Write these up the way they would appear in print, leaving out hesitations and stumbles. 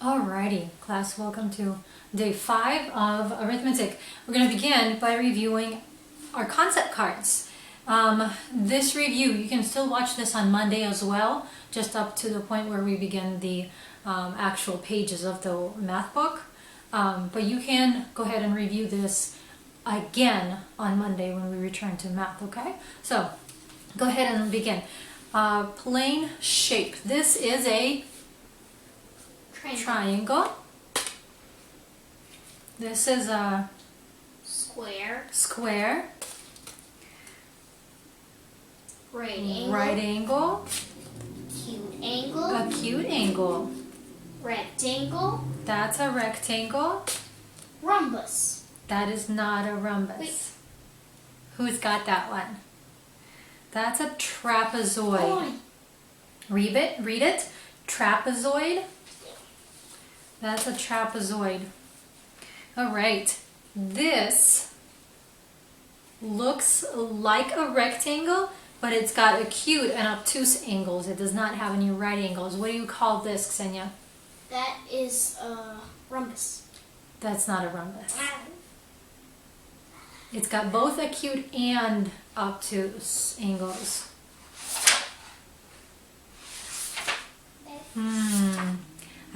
Alrighty, class, welcome to day 5 of arithmetic. We're going to begin by reviewing our concept cards. This review, you can still watch this on Monday as well, just up to the point where we begin the actual pages of the math book. But you can go ahead and review this again on Monday when we return to math, okay? So, go ahead and begin. Plane shape. This is a triangle. This is a square. Right angle. Acute angle. Rectangle. That's a rectangle. Rhombus. That is not a rhombus. Wait. Who's got that one? That's a trapezoid. Oh. Read it. Trapezoid. That's a trapezoid. Alright, this looks like a rectangle, but it's got acute and obtuse angles. It does not have any right angles. What do you call this, Ksenia? That is a rhombus. That's not a rhombus. It's got both acute and obtuse angles.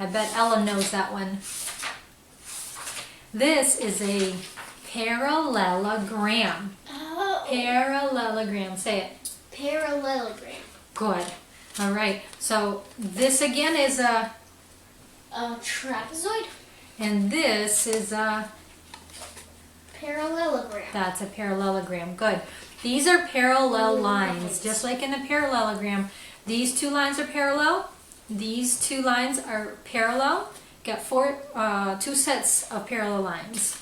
I bet Ella knows that one. This is a parallelogram. Oh. Parallelogram. Say it. Parallelogram. Good. All right. So this again is a trapezoid. And this is a parallelogram. That's a parallelogram. Good. These are parallel lines. Just like in the parallelogram, these two lines are parallel. These two lines are parallel. Got two sets of parallel lines.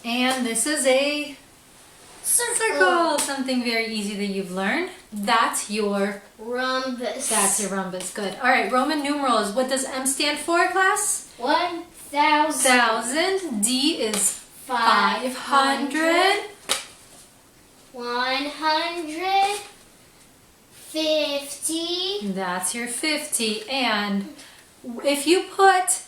And this is a circle. Something very easy that you've learned. That's your rhombus. That's your rhombus. Good. All right. Roman numerals. What does M stand for, class? 1,000. D is 500. 150. That's your 50. And if you put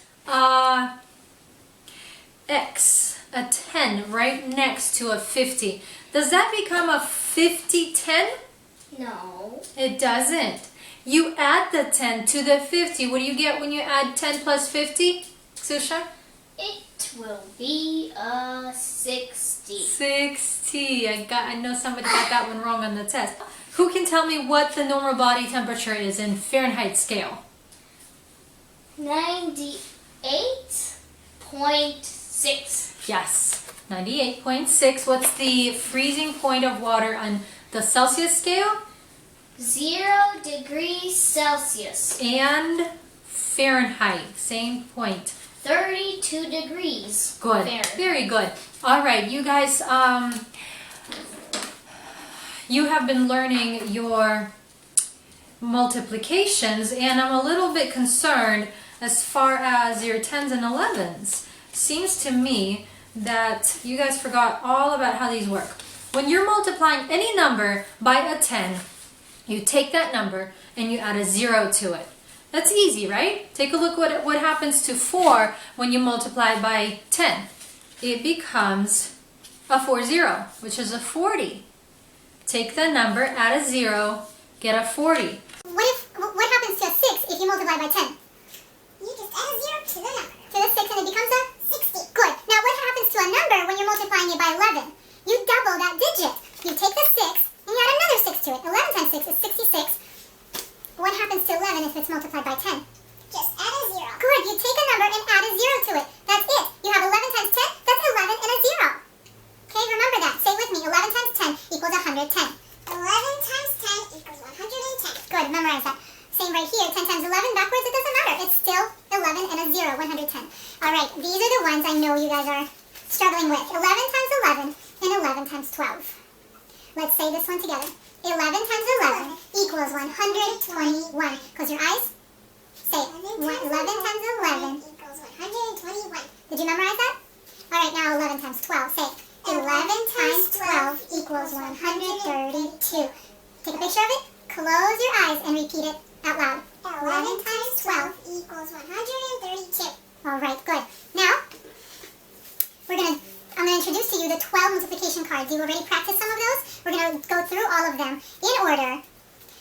X, a 10, right next to a 50, does that become a 50-10? No. It doesn't. You add the 10 to the 50. What do you get when you add 10 plus 50, Susha? It will be a 60. 60. I know somebody got that one wrong on the test. Who can tell me what the normal body temperature is in Fahrenheit scale? 98.6. Yes, 98.6. What's the freezing point of water on the Celsius scale? 0 degrees Celsius. And Fahrenheit, same point. 32 degrees. Good. Fahrenheit. Very good. All right, you guys, you have been learning your multiplications, and I'm a little bit concerned as far as your 10s and 11s. Seems to me that you guys forgot all about how these work. When you're multiplying any number by a 10, you take that number and you add a 0 to it. That's easy, right? Take a look what happens to 4 when you multiply by 10. It becomes a 40, which is a 40. Take the number, add a 0, get a 40. What happens to a 6 if you multiply by 10? You just add a 0 to the number. To the 6 and it becomes a 60. Good. Now what happens to a number when you're multiplying it by 11? You double that digit. You take the 6 and you add another 6 to it. 11 times 6 is 66. What happens to 11 if it's multiplied by 10? Just add a 0. Good. You take a number and add a 0 to it. That's it. You have 11 times 10. That's 11 and a 0. Okay, remember that. Say with me. 11 times 10 equals 110. 11 times 10 equals 110. Good. Memorize that. Same right here. 10 times 11 backwards, it doesn't matter. It's still 11 and a 0, 110. Alright, these are the ones I know you guys are struggling with. 11 times 11 and 11 times 12. Let's say this one together. 11 times 11 equals 121. Close your eyes. Say it. 11 times 11 equals 121. Did you memorize that? Alright, now 11 times 12. Say it. 11 times 12 equals 132. Take a picture of it, close your eyes, and repeat it out loud. 11 times 12 equals 132. All right, good. Now, I'm going to introduce to you the 12 multiplication cards. You already practiced some of those. We're going to go through all of them in order.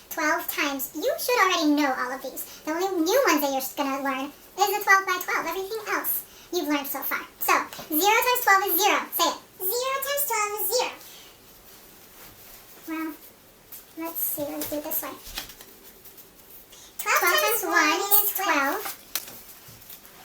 12 times. You should already know all of these. The only new ones that you're going to learn is the 12 by 12. Everything else you've learned so far. So, 0 times 12 is 0. Say it. 0 times 12 is 0. Well, let's see. Let's do it this way. 12 times 1 is 12.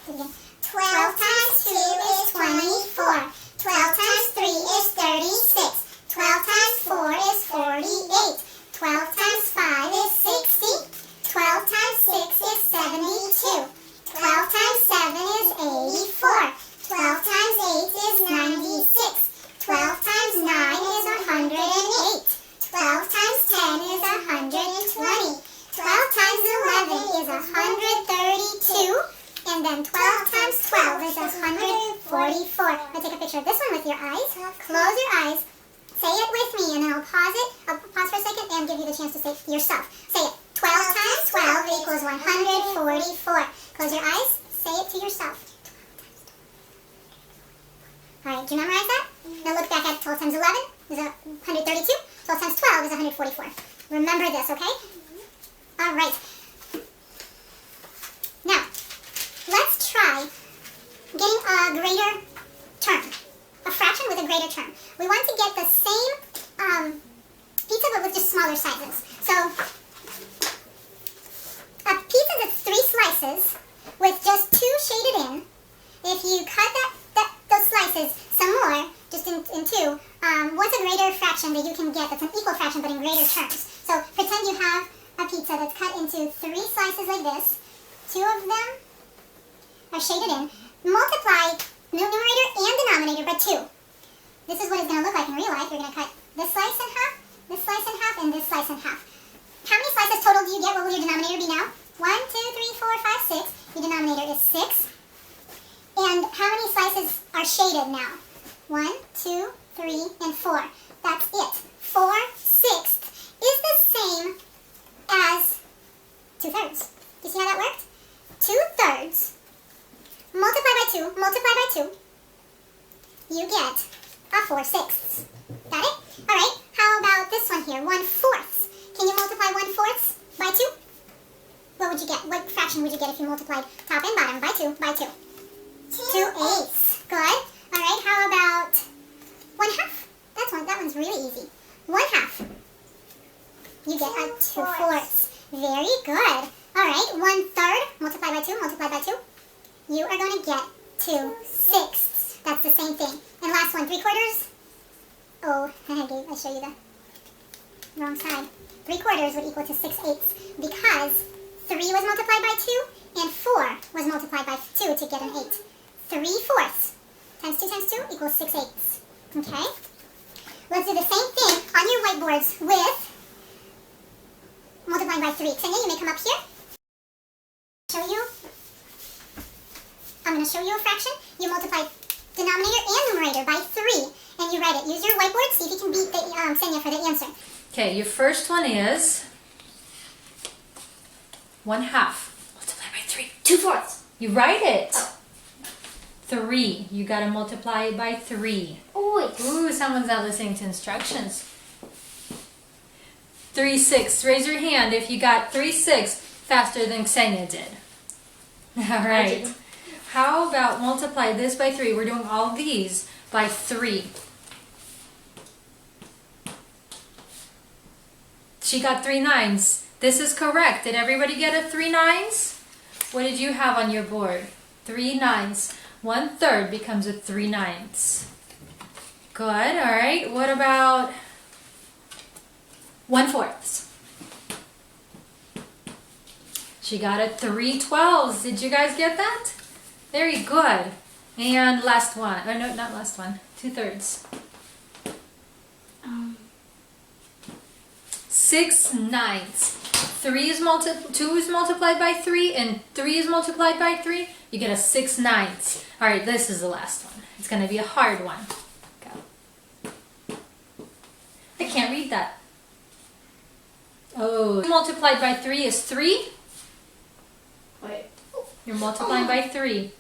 12 times 2 is 24. 12 times 3 is 36. 12 times 4 is 48. 12 times 5 is 60. 12 times 6 is 72. 12 times 7 is 84. 12 times 8 is 96. 12 times 9 is 108. 12 times 10 is 120. 12 times 11 is 132. And then 12 times 12 is 144. Now take a picture of this one with your eyes. Close your eyes. Say it with me, and then I'll pause it. I'll pause for a second and give you the chance to say it yourself. Say it. 12 times 12 equals 144. Close your eyes. Say it to yourself. All right, do you memorize that? Now look back at 12 times 11 is 132. 12 times 12 is 144. Remember this, okay? All right. Now, let's try getting a greater term. A fraction with a greater term. We want to get the same pizza but with just smaller sizes. So, a pizza that's 3 slices with just 2 shaded in, if you cut those slices some more, just in 2, what's a greater fraction that you can get that's an equal fraction but in greater terms? So, pretend you have a pizza that's cut into 3 slices like this. 2 of them are shaded in. Multiply numerator and denominator by 2. This is what it's going to look like in real life. You're going to cut this slice in half, this slice in half, and this slice in half. How many slices total do you get? What will your denominator be now? 1, 2, 3, 4, 5, 6. Your denominator is 6. And how many slices are shaded now? 1, 2, 3, and 4. That's it. 4/6 is the same as 2/3. Do you see how that worked? 2/3 multiply by 2, multiply by 2, you get a 4/6. Got it? Alright, how about this one here? 1/4. Can you multiply 1/4 by 2? What would you get? What fraction would you get if you multiplied top and bottom by 2 by 2? 2/8. Good. Alright, how about 1/2? That one's really easy. 1/2. You get a 2/4. Very good. Alright, 1/3 multiply by 2, multiply by 2. You are going to get 2/6. That's the same thing. And last one, 3/4. Oh, I show you the wrong side. 3/4 would equal to 6/8 because 3 was multiplied by 2 and 4 was multiplied by 2 to get an 8. 3/4 times 2 times 2 equals 6/8. Okay? Let's do the same thing on your whiteboards with multiplying by 3. Ksenia, you may come up here. I'm going to show you a fraction. You multiply denominator and numerator by 3, and you write it. Use your whiteboard, see if you can beat Ksenia for the answer. Okay, your first one is 1/2. Multiply by 3. 2/4. You write it. 3. You got to multiply it by 3. Wait. Ooh, someone's not listening to instructions. 3/6. Raise your hand if you got 3/6 faster than Ksenia did. All right. How about multiply this by 3? We're doing all these by 3. She got 3 9s. This is correct. Did everybody get a 3 9s? What did you have on your board? 3 9s. 1/3 becomes a 3 9s. Good. All right. What about 1/4? She got a 3 12s. Did you guys get that? Very good. And last one. Oh, no, not last one. 2/3. 6 9s. 2 is multiplied by 3 and 3 is multiplied by 3. You get a 6 9s. All right, this is the last one. It's going to be a hard one. Go. I can't read that. Oh, 2 multiplied by 3 is 3. You're multiplying by 3.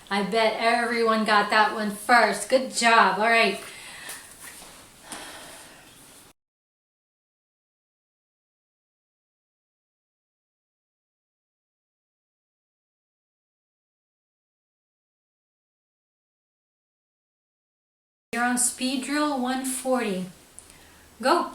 I bet everyone got that one first. Good job. All right. You're on speed drill 140. Go.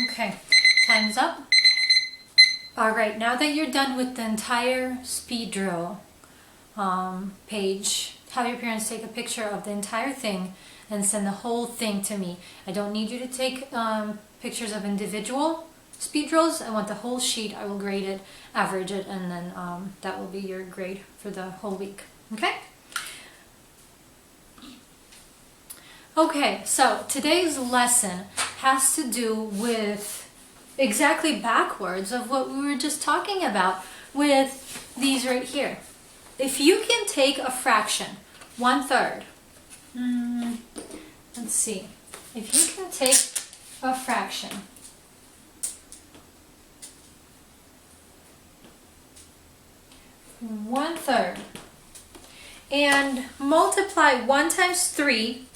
Okay, time's up. All right, now that you're done with the entire speed drill page, have your parents take a picture of the entire thing and send the whole thing to me. I don't need you to take pictures of individual speed drills. I want the whole sheet. I will grade it, average it, and then that will be your grade for the whole week. Okay? Okay, so today's lesson has to do with exactly backwards of what we were just talking about with these right here. If you can take a fraction, 1/3, let's see, if you can take a fraction, one-third, and multiply 1 times 3,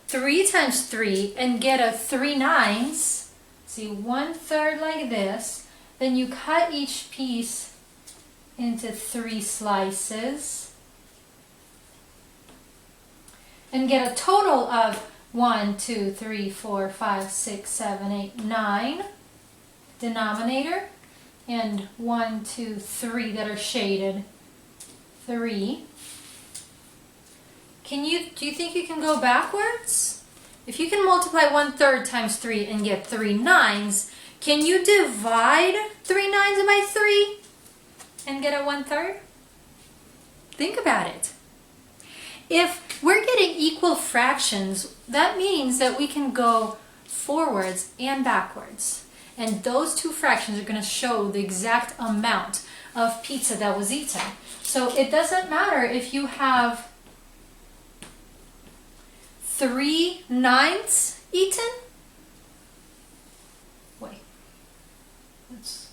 3 times 3, and get a 3/9, see, 1/3 like this, then you cut each piece into 3 slices and get a total of 1, 2, 3, 4, 5, 6, 7, 8, 9 denominator, and 1, 2, 3 that are shaded, 3. Do you think you can go backwards? if you can multiply 1/3 times 3 and get 3 nines, can you divide 3 nines by 3 and get a 1/3? Think about it. If we're getting equal fractions, that means that we can go forwards and backwards. And those two fractions are going to show the exact amount of pizza that was eaten. So it doesn't matter if you have 3 nines eaten. Wait. Let's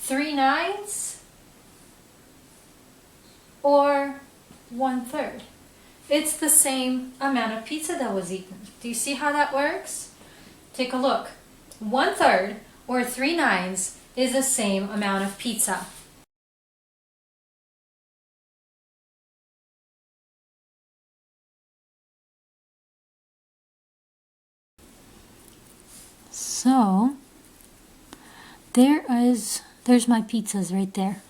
3 nines or 1/3. It's the same amount of pizza that was eaten. Do you see how that works? Take a look. 1/3 or 3 nines is the same amount of pizza. So there's my pizzas right there.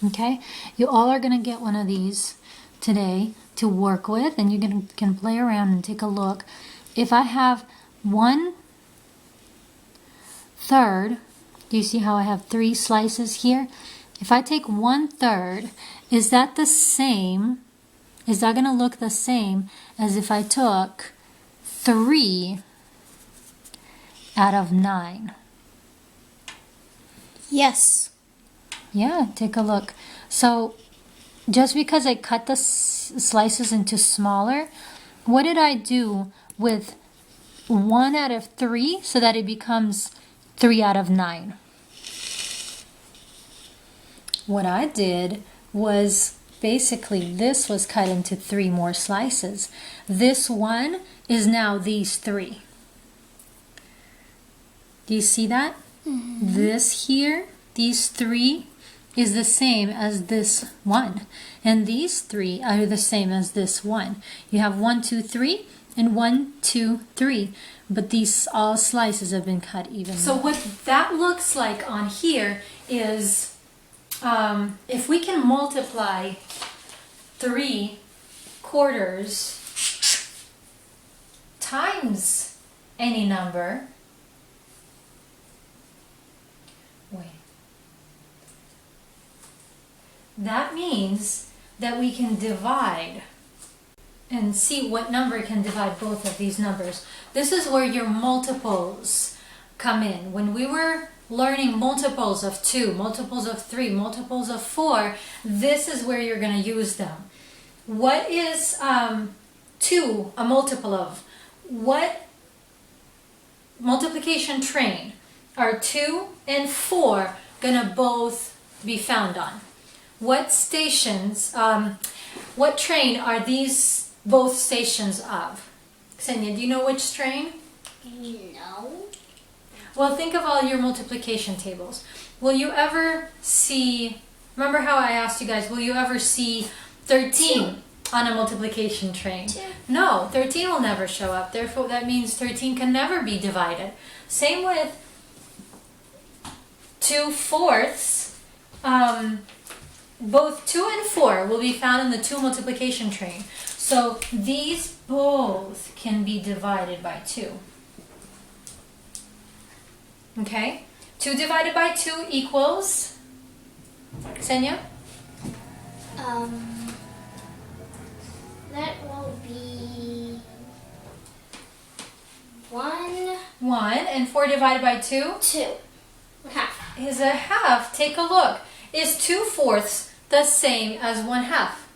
Okay, you all are gonna get one of these today to work with, and you can play around and take a look. If I have 1/3, do you see how I have 3 slices here? If I take 1/3, is that the same? Is that gonna look the same as if I took 3 out of 9? Yes. Yeah, take a look. So just because I cut the slices into smaller, what did I do with 1 out of 3 so that it becomes 3 out of 9? What I did was basically this was cut into 3 more slices. This one is now these 3. Do you see that? Mm-hmm. This here, these 3 is the same as this one, and these 3 are the same as this one. You have 1, 2, 3 and 1, 2, 3, but these all slices have been cut evenly. So what that looks like on here is if we can multiply 3/4 times any number. Wait. That means that we can divide and see what number can divide both of these numbers. This is where your multiples come in. When we were learning multiples of 2, multiples of 3, multiples of 4, this is where you're going to use them. What is 2 a multiple of? What multiplication train are 2 and 4 going to both be found on? What stations, what train are these both stations of? Ksenia, do you know which train? No. Well, think of all your multiplication tables. Will you ever see, remember how I asked you guys, will you ever see 13 on a multiplication train? 2. No, 13 will never show up. Therefore, that means 13 can never be divided. Same with 2/4. Both 2 and 4 will be found in the 2 multiplication train. So these both can be divided by 2. Okay? 2 divided by 2 equals? Ksenia? That will be 1. 1. And 4 divided by 2? 2. Half. Is a half. Take a look. Is 2/4 the same as 1/2?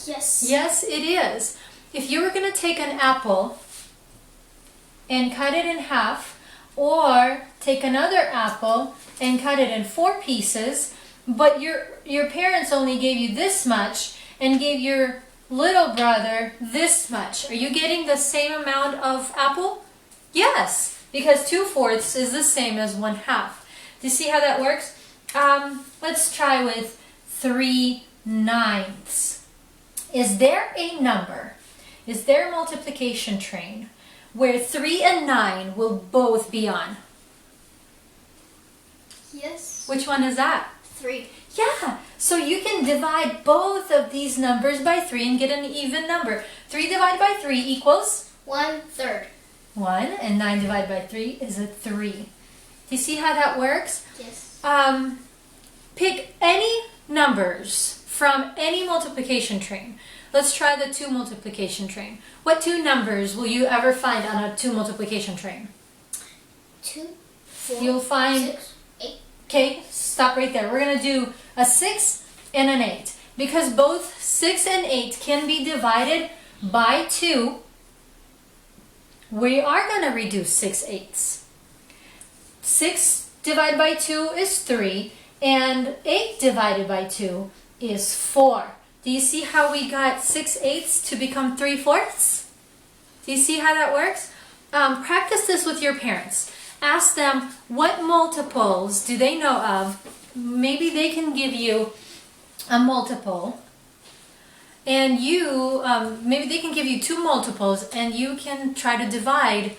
Yes. Yes, it is. If you were going to take an apple and cut it in half, or take another apple and cut it in 4 pieces, but your parents only gave you this much and gave your little brother this much, are you getting the same amount of apple? Yes, because 2/4 is the same as 1/2. Do you see how that works? Let's try with 3/9. Is there a number, is there a multiplication train where 3 and 9 will both be on? Yes. Which one is that? 3. Yeah, so you can divide both of these numbers by 3 and get an even number. 3 divided by 3 equals? 1/3. 1, and 9 divided by 3 is a 3. Do you see how that works? Yes. Pick any numbers from any multiplication train. Let's try the 2 multiplication train. What 2 numbers will you ever find on a 2 multiplication train? 2, 4, You'll find 6, 8. Okay, stop right there. We're going to do a 6 and an 8. Because both 6 and 8 can be divided by 2, we are going to reduce 6 eighths. 6 divided by 2 is 3, and 8 divided by 2 is 4. Do you see how we got 6 eighths to become 3/4? Do you see how that works? Practice this with your parents. Ask them what multiples do they know of. Maybe they can give you a multiple, and you maybe they can give you 2 multiples, and you can try to divide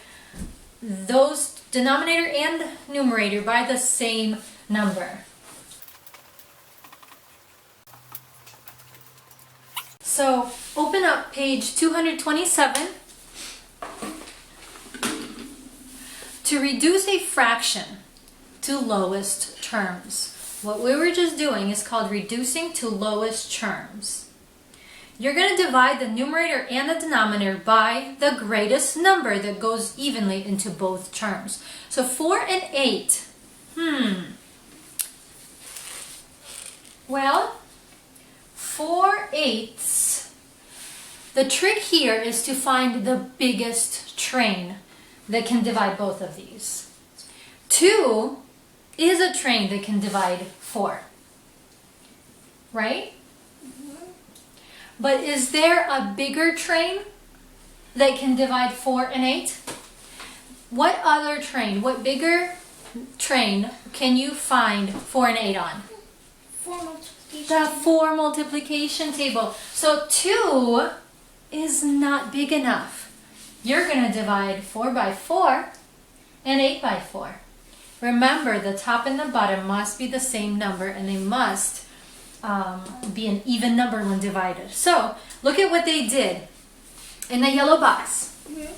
those denominator and numerator by the same number. So open up page 227. To reduce a fraction to lowest terms. What we were just doing is called reducing to lowest terms. You're going to divide the numerator and the denominator by the greatest number that goes evenly into both terms. So 4 and 8. Well, 4/8. The trick here is to find the biggest train that can divide both of these. 2 is a train that can divide 4. Right? But is there a bigger train that can divide 4 and 8? What other train, what bigger train can you find 4 and 8 on? 4 multiplication. The 4 multiplication table. So 2 is not big enough. You're going to divide 4 by 4 and 8 by 4. Remember, the top and the bottom must be the same number, and they must be an even number when divided. So look at what they did in the yellow box.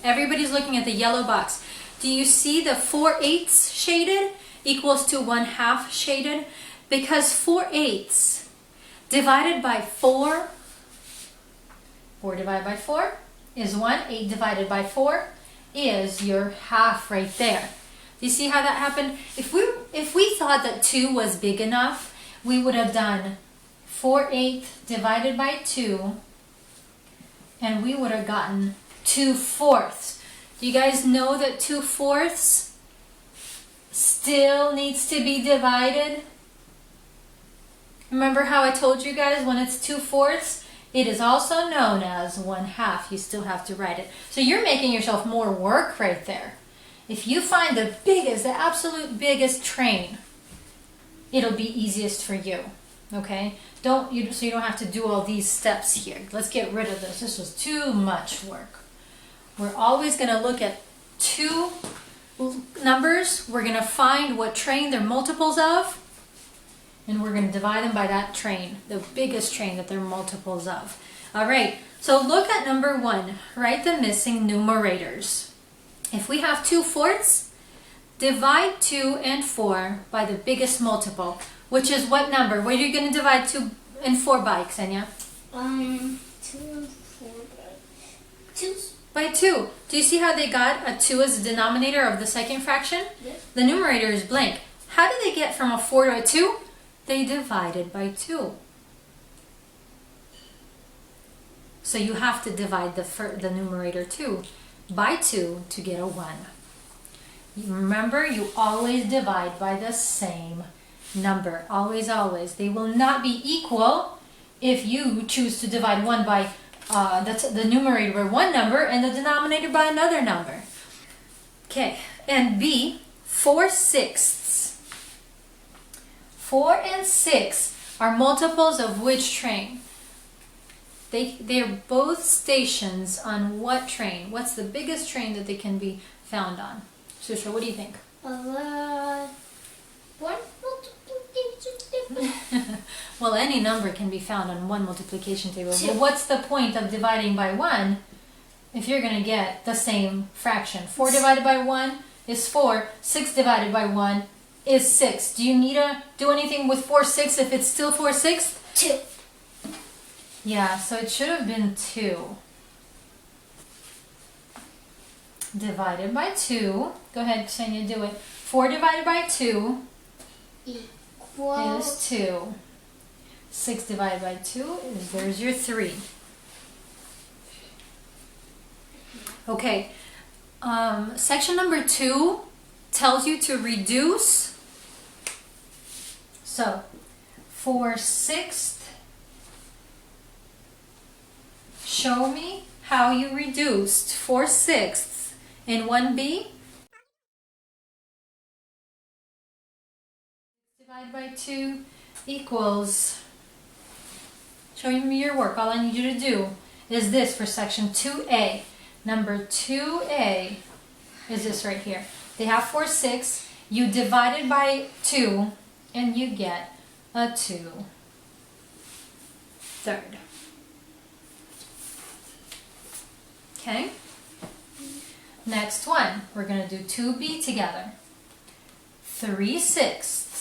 Everybody's looking at the yellow box. Do you see the 4/8 shaded equals to 1/2 shaded? Because 4/8 divided by 4, 4 divided by 4 is 1. 8 divided by 4 is your half right there. Do you see how that happened? If we thought that 2 was big enough, we would have done 4/8 divided by 2, and we would have gotten 2/4. Do you guys know that 2/4 still needs to be divided? Remember how I told you guys when it's 2/4? It is also known as 1/2. You still have to write it. So you're making yourself more work right there. If you find the biggest, the absolute biggest train, it'll be easiest for you. Okay? So you don't have to do all these steps here. Let's get rid of this. This was too much work. We're always going to look at 2 numbers. We're going to find what train they're multiples of, and we're going to divide them by that train, the biggest train that they're multiples of. All right, so look at number 1. Write the missing numerators. If we have 2/4, divide 2 and 4 by the biggest multiple, which is what number? What are you going to divide 2 and 4 by, Xenia? 2 and 4 by 2. By 2. Do you see how they got a 2 as the denominator of the second fraction? Yes. The numerator is blank. How did they get from a 4 to a 2? They divided by 2. So you have to divide the numerator 2 by 2 to get a 1. Remember, you always divide by the same number. Always, always. They will not be equal if you choose to divide 1 by the numerator by one number and the denominator by another number. Okay, and B, 4/6. 4 and 6 are multiples of which train? They're both stations on what train? What's the biggest train that they can be found on? Susha, what do you think? 1 multiplication table. Well, any number can be found on one multiplication table. 2. But what's the point of dividing by 1 if you're going to get the same fraction? 4 divided by 1 is 4. 6 divided by 1 is 6. Do you need to do anything with 4/6 if it's still 4/6? 2. Yeah, so it should have been 2. Divided by 2. Go ahead, Ksenia, do it. 4 divided by 2 Equals is 2. 6 divided by 2 is, there's your 3. Okay, section number 2 tells you to reduce. So, 4/6, show me how you reduced 4/6 in 1b. Divided by 2 equals, show me your work. All I need you to do is this for section 2a. Number 2a is this right here. They have 4/6. You divide it by 2 and you get a 2/3. Okay? Next one, we're going to do 2b together. 3/6.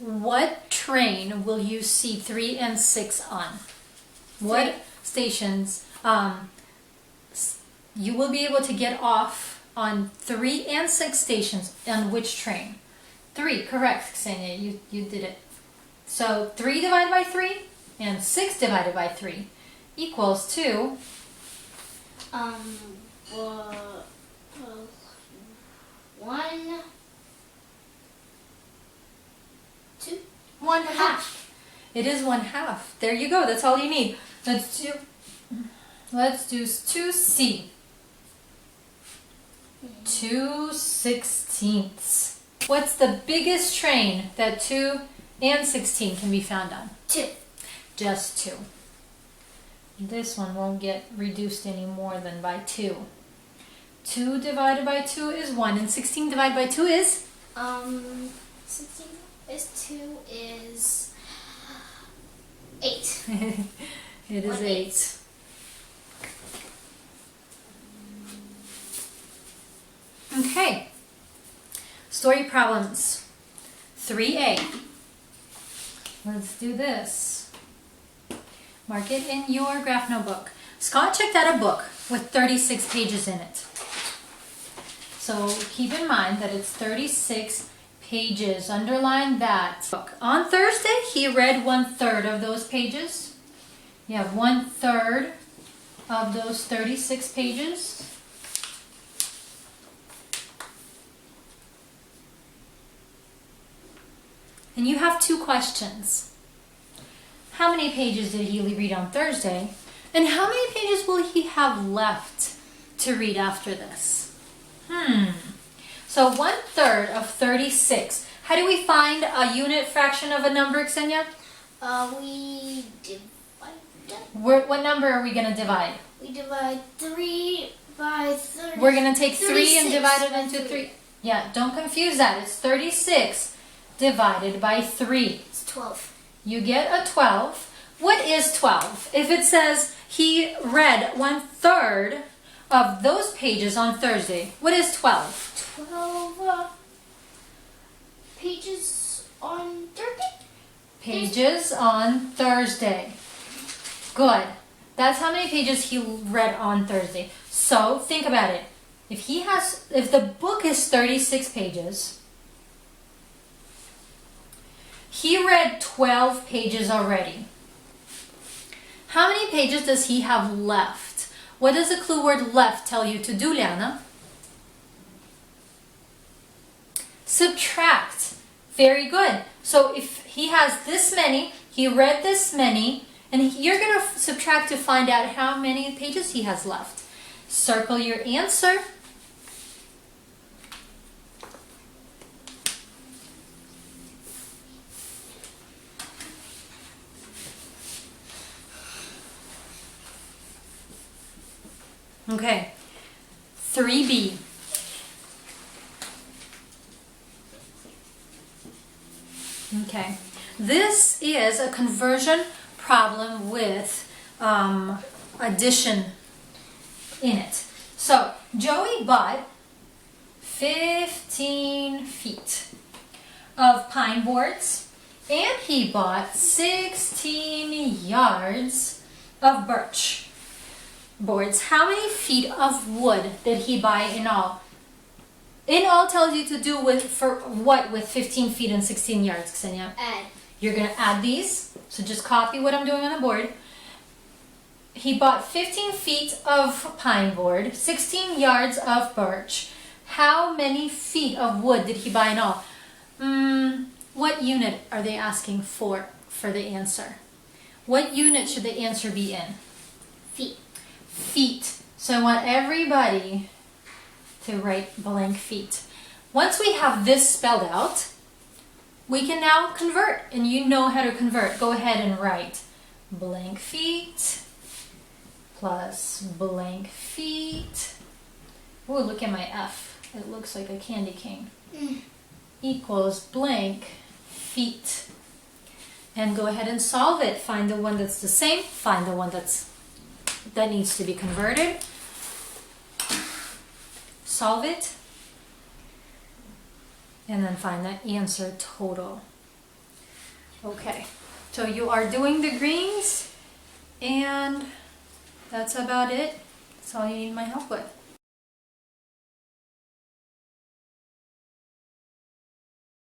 What train will you see 3 and 6 on? What stations you will be able to get off on 3 and 6 stations on which train? 3, correct, Ksenia, you did it. So 3 divided by 3 and 6 divided by 3 equals 2. 1, 2. 1/2. It is 1/2. There you go. That's all you need. Let's do 2c. 2/16. What's the biggest train that 2 and 16 can be found on? 2. Just 2. This one won't get reduced any more than by 2. 2 divided by 2 is 1, and 16 divided by 2 is? 16 is 2 is 8. It is 8. Okay. Story problems. 3a. Let's do this. Mark it in your graph notebook. Scott checked out a book with 36 pages in it. So keep in mind that it's 36 pages. Underline that. On Thursday, he read 1/3 of those pages. You have 1/3 of those 36 pages. And you have 2 questions. How many pages did he read on Thursday? And how many pages will he have left to read after this? So 1/3 of 36. How do we find a unit fraction of a number, Ksenia? We divide that. What number are we going to divide? We divide 3 by 30. We're going to take 3 and 36 divide it by into 3. 3. Yeah, don't confuse that. It's 36 divided by 3. It's 12. You get a 12. What is 12? If it says he read 1/3 of those pages on Thursday, what is 12? 12 pages on Thursday? Pages on Thursday. Good. That's how many pages he read on Thursday. So think about it. If the book is 36 pages, he read 12 pages already. How many pages does he have left? What does the clue word left tell you to do, Liana? Subtract. Very good. So if he has this many, he read this many, and you're going to subtract to find out how many pages he has left. Circle your answer. Okay, 3b. Okay, This is a conversion problem with addition in it. So Joey bought 15 feet of pine boards and he bought 16 yards of birch boards. How many feet of wood did he buy in all? In all tells you to do with for what with 15 feet and 16 yards, Ksenia? Add. You're going to add these. So just copy what I'm doing on the board. He bought 15 feet of pine board, 16 yards of birch. How many feet of wood did he buy in all? What unit are they asking for the answer? What unit should the answer be in? Feet. Feet. So I want everybody to write blank feet. Once we have this spelled out, we can now convert, and you know how to convert. Go ahead and write blank feet plus blank feet. Oh, look at my F. It looks like a candy cane. Equals blank feet. And go ahead and solve it. Find the one that's the same. Find the one that needs to be converted. Solve it. And then find the answer total. Okay, so you are doing the greens, and that's about it. That's all you need my help with.